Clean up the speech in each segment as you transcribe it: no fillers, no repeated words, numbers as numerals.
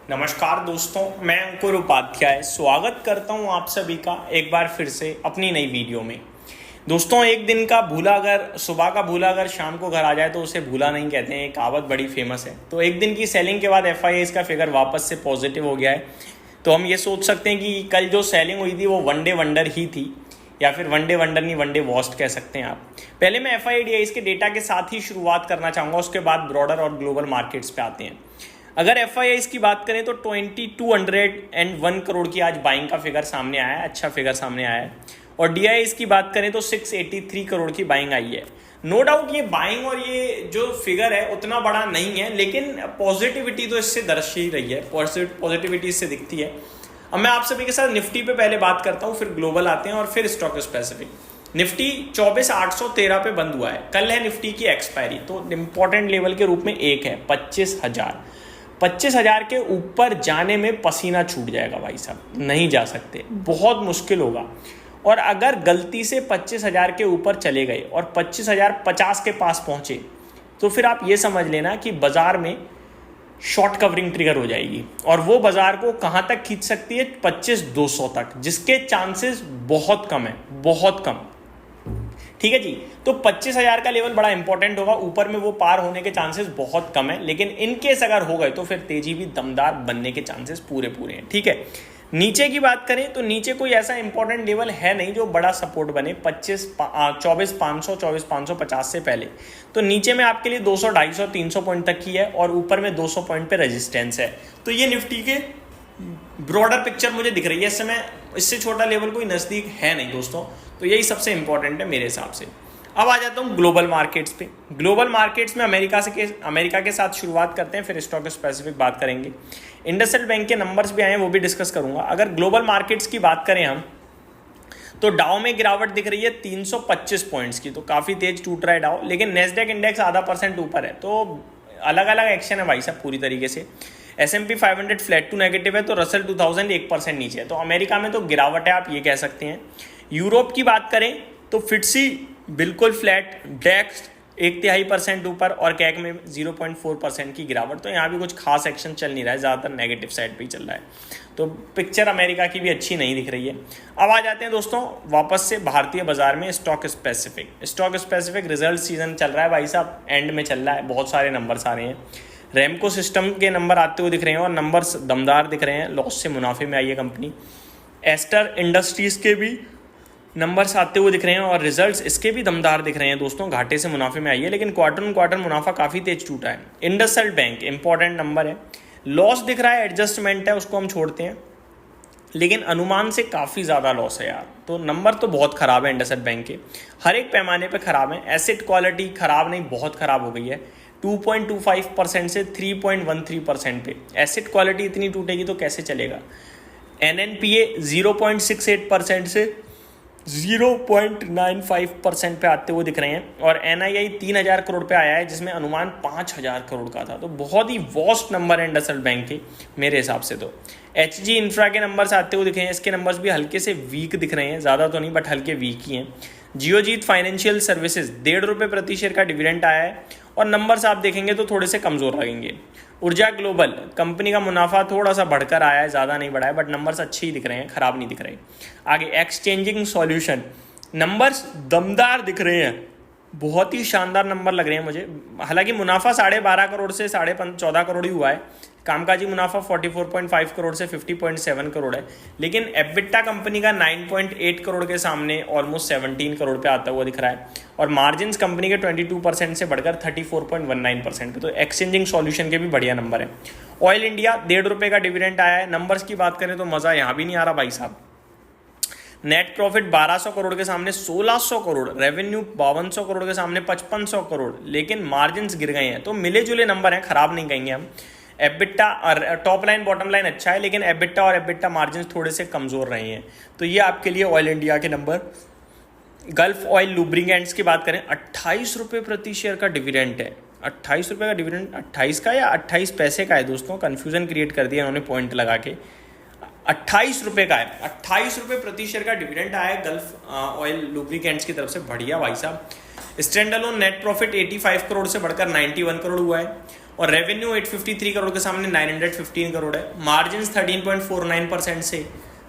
नमस्कार दोस्तों, मैं अंकुर उपाध्याय स्वागत करता हूं आप सभी का एक बार फिर से अपनी नई वीडियो में। दोस्तों, एक दिन का भूला अगर सुबह का भूला अगर शाम को घर आ जाए तो उसे भूला नहीं कहते हैं, एक कहावत बड़ी फेमस है। तो एक दिन की सेलिंग के बाद एफआईआई का फिगर वापस से पॉजिटिव हो गया है। तो हम ये सोच सकते हैं कि कल जो सेलिंग हुई थी वो वनडे वंडर ही थी, या फिर वनडे वंडर नहीं वनडे वॉस्ट कह सकते हैं आप। पहले मैं एफआईआई के डेटा के साथ ही शुरुआत करना चाहूँगा, उसके बाद ब्रॉडर और ग्लोबल मार्केट्स पे आते हैं। अगर एफआईआई की बात करें तो 2201 करोड़ की आज बाइंग का फिगर सामने आया है, अच्छा फिगर सामने आया है। और डीआई की बात करें तो 683 करोड़ की बाइंग आई है। नो डाउट ये बाइंग और ये जो फिगर है उतना बड़ा नहीं है, लेकिन पॉजिटिविटी तो इससे दर्श ही रही है, पॉजिटिविटी इससे दिखती है। अब मैं आप सभी के साथ निफ्टी पे पहले बात करता हूँ, फिर ग्लोबल आते हैं और फिर स्टॉक स्पेसिफिक। निफ्टी 24,813 पे बंद हुआ है। कल है निफ्टी की एक्सपायरी, तो इंपॉर्टेंट लेवल के रूप में एक है 25,000 के ऊपर जाने में पसीना छूट जाएगा भाई साहब, नहीं जा सकते, बहुत मुश्किल होगा। और अगर गलती से 25,000 के ऊपर चले गए और 25,050 के पास पहुंचे तो फिर आप ये समझ लेना कि बाजार में शॉर्ट कवरिंग ट्रिगर हो जाएगी, और वो बाजार को कहां तक खींच सकती है, 25,200 तक, जिसके चांसेस बहुत कम है, बहुत कम। ठीक है जी। तो 25,000 का लेवल बड़ा इंपॉर्टेंट होगा, ऊपर में वो पार होने के चांसेस बहुत कम है, लेकिन इनकेस अगर हो गए तो फिर तेजी भी दमदार बनने के चांसेस पूरे हैं। ठीक है। नीचे की बात करें तो नीचे कोई ऐसा इंपॉर्टेंट लेवल है नहीं जो बड़ा सपोर्ट बने 24,500 24,550 से पहले। तो नीचे में आपके लिए 200 250 300 पॉइंट तक की है, और ऊपर में 200 पॉइंट पे रेजिस्टेंस है। तो ये निफ्टी के ब्रॉडर पिक्चर मुझे दिख रही है इस समय। इससे छोटा लेवल कोई नज़दीक है नहीं दोस्तों। तो यही सबसे इंपॉर्टेंट है मेरे हिसाब से। अब आ जाता हूँ ग्लोबल मार्केट्स पे। ग्लोबल मार्केट्स में अमेरिका के साथ शुरुआत करते हैं, फिर स्टॉक स्पेसिफिक बात करेंगे। इंडसइंड बैंक के नंबर्स भी आए हैं, वो भी डिस्कस करूंगा। अगर ग्लोबल मार्केट्स की बात करें हम, तो डाउ में गिरावट दिख रही है 325 पॉइंट्स की, तो काफ़ी तेज टूट रहा है डाउ। लेकिन नेस्डेक इंडेक्स आधा % ऊपर है, तो अलग अलग एक्शन है भाई साहब पूरी तरीके से। S&P 500 फ्लैट टू नेगेटिव है, तो रसल 2000 1% नीचे है। तो अमेरिका में तो गिरावट है, आप ये कह सकते हैं। यूरोप की बात करें तो फिट्सी बिल्कुल फ्लैट, डेक्स 0.1% ऊपर, और कैक में 0.4% की गिरावट। तो यहाँ भी कुछ खास एक्शन चल नहीं रहा है, ज़्यादातर नेगेटिव साइड पे ही चल रहा है। तो पिक्चर अमेरिका की भी अच्छी नहीं दिख रही है। अब आ जाते हैं दोस्तों वापस से भारतीय बाजार में। स्टॉक स्पेसिफिक रिजल्ट सीजन चल रहा है भाई साहब, एंड में चल रहा है, बहुत सारे नंबर्स आ रहे हैं। रेमको सिस्टम के नंबर आते हुए दिख रहे हैं, और नंबर्स दमदार दिख रहे हैं, लॉस से मुनाफे में आई है कंपनी। एस्टर इंडस्ट्रीज के भी नंबर्स आते हुए दिख रहे हैं, और रिजल्ट्स इसके भी दमदार दिख रहे हैं दोस्तों, घाटे से मुनाफे में आई है, लेकिन क्वार्टर मुनाफा काफ़ी तेज टूटा है। इंडसइंड बैंक इंपॉर्टेंट नंबर है, लॉस दिख रहा है, एडजस्टमेंट है, उसको हम छोड़ते हैं, लेकिन अनुमान से काफ़ी ज़्यादा लॉस है यार। तो नंबर तो बहुत ख़राब है इंडसइंड बैंक के, हर एक पैमाने पे ख़राब है। एसेट क्वालिटी ख़राब नहीं, बहुत ख़राब हो गई है, 2.25% से 3.13% पे। एसेट क्वालिटी इतनी टूटेगी तो कैसे चलेगा। NNPA 0.68% से 0.95% पे आते हुए दिख रहे हैं, और NII 3,000 करोड़ पे आया है, जिसमें अनुमान 5,000 करोड़ का था। तो बहुत ही वर्स्ट नंबर है इंडसइंड बैंक के मेरे हिसाब से। तो HG इंफ्रा के नंबर्स आते हुए दिख रहे हैं, इसके नंबर्स भी हल्के से वीक दिख रहे हैं, ज़्यादा तो नहीं बट हल्के वीक ही हैं। जियोजीत फाइनेंशियल सर्विसेज 1.5 रुपये प्रति शेयर का डिविडेंड आया है, और नंबर्स आप देखेंगे तो थोड़े से कमज़ोर लगेंगे। ऊर्जा ग्लोबल कंपनी का मुनाफा थोड़ा सा बढ़कर आया है, ज़्यादा नहीं बढ़ा है, बट नंबर्स अच्छे ही दिख रहे हैं, ख़राब नहीं दिख रहे। आगे एक्सचेंजिंग सॉल्यूशन, नंबर्स दमदार दिख रहे हैं, बहुत ही शानदार नंबर लग रहे हैं मुझे। हालांकि मुनाफा 12.5 करोड़ से 14.5 करोड़ ही हुआ है, कामकाजी मुनाफा 44.5 करोड़ से 50.7 करोड़ है, लेकिन एबिटा कंपनी का 9.8 करोड़ के सामने ऑलमोस्ट 17 करोड़ पे आता हुआ दिख रहा है, और मार्जिन्स कंपनी के 22% से बढ़कर 34.19% पे। तो एक्सचेंजिंग सॉल्यूशन के भी बढ़िया नंबर है। ऑयल इंडिया 1.5 रुपये का डिविडेंड आया है। नंबर्स की बात करें तो मज़ा यहाँ भी नहीं आ रहा भाई साहब। नेट प्रॉफिट 1200 करोड़ के सामने 1600 करोड़, रेवेन्यू 5200 करोड़ के सामने 5500 करोड़, लेकिन मार्जिन्स गिर गए हैं। तो मिले जुले नंबर हैं, खराब नहीं कहेंगे हम। एबिटा और टॉप लाइन बॉटम लाइन अच्छा है, लेकिन एबिटा और एबिटा मार्जिन्स थोड़े से कमज़ोर रहे हैं। तो ये आपके लिए ऑयल इंडिया के नंबर। गल्फ ऑयल लुब्रिकेंट्स की बात करें, 28 रुपये प्रति शेयर का डिविडेंड है। 28 रुपये का डिविडेंड, 28 का या 28 पैसे का है दोस्तों, कन्फ्यूज़न क्रिएट कर दिया उन्होंने पॉइंट लगा के। 28 रुपये का है, 28 रुपये प्रति शेयर का डिविडेंड आया है गल्फ ऑयल लुब्रिकेंट्स की तरफ से, बढ़िया भाई साहब। Stand alone net profit 85 crore से बढ़कर 91 करोड़ हुआ है। और रेवेन्यू 853 करोड़ के सामने 915 करोड़ है। मार्जिन 13.49% से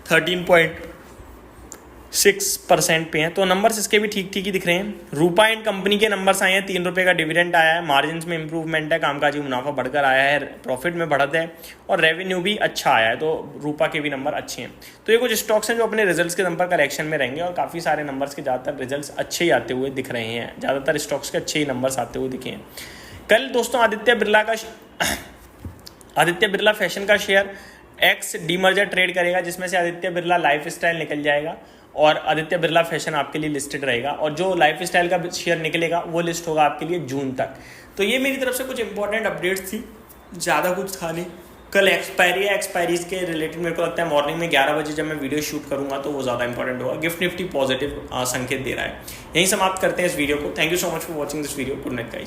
13.6% पे हैं। तो नंबर्स इसके भी ठीक ठीक ही दिख रहे हैं। रूपा एंड कंपनी के नंबर्स आए हैं, 3 रुपये का डिविडेंड आया है, मार्जिन में इंप्रूवमेंट है, कामकाजी मुनाफा बढ़कर आया है, प्रॉफिट में बढ़त है और रेवेन्यू भी अच्छा आया है। तो रूपा के भी नंबर अच्छे हैं। तो ये कुछ स्टॉक्स हैं जो अपने रिजल्ट्स के नंबर करेक्शन में रहेंगे और काफ़ी सारे नंबर्स के ज़्यादातर रिजल्ट्स अच्छे ही आते हुए दिख रहे हैं, ज़्यादातर स्टॉक्स के अच्छे ही नंबर्स आते हुए दिखे हैं। कल दोस्तों आदित्य बिरला फैशन का शेयर एक्स डीमर्जर ट्रेड करेगा, जिसमें से आदित्य बिरला लाइफ स्टाइल निकल जाएगा और आदित्य बिरला फैशन आपके लिए लिस्टेड रहेगा। और जो लाइफ स्टाइल का शेयर निकलेगा वो लिस्ट होगा आपके लिए जून तक। तो ये मेरी तरफ से कुछ इंपॉर्टेंट अपडेट्स थी, ज़्यादा कुछ था नहीं। कल एक्सपायरीज के रिलेटेड मेरे को लगता है मॉर्निंग में 11 बजे जब मैं वीडियो शूट करूंगा तो वो ज़्यादा इंपॉर्टेंट होगा। गिफ्ट निफ्टी पॉजिटिव संकेत दे रहा है। यहीं समाप्त करते हैं इस वीडियो को। Thank you so much for watching this video. Good night guys.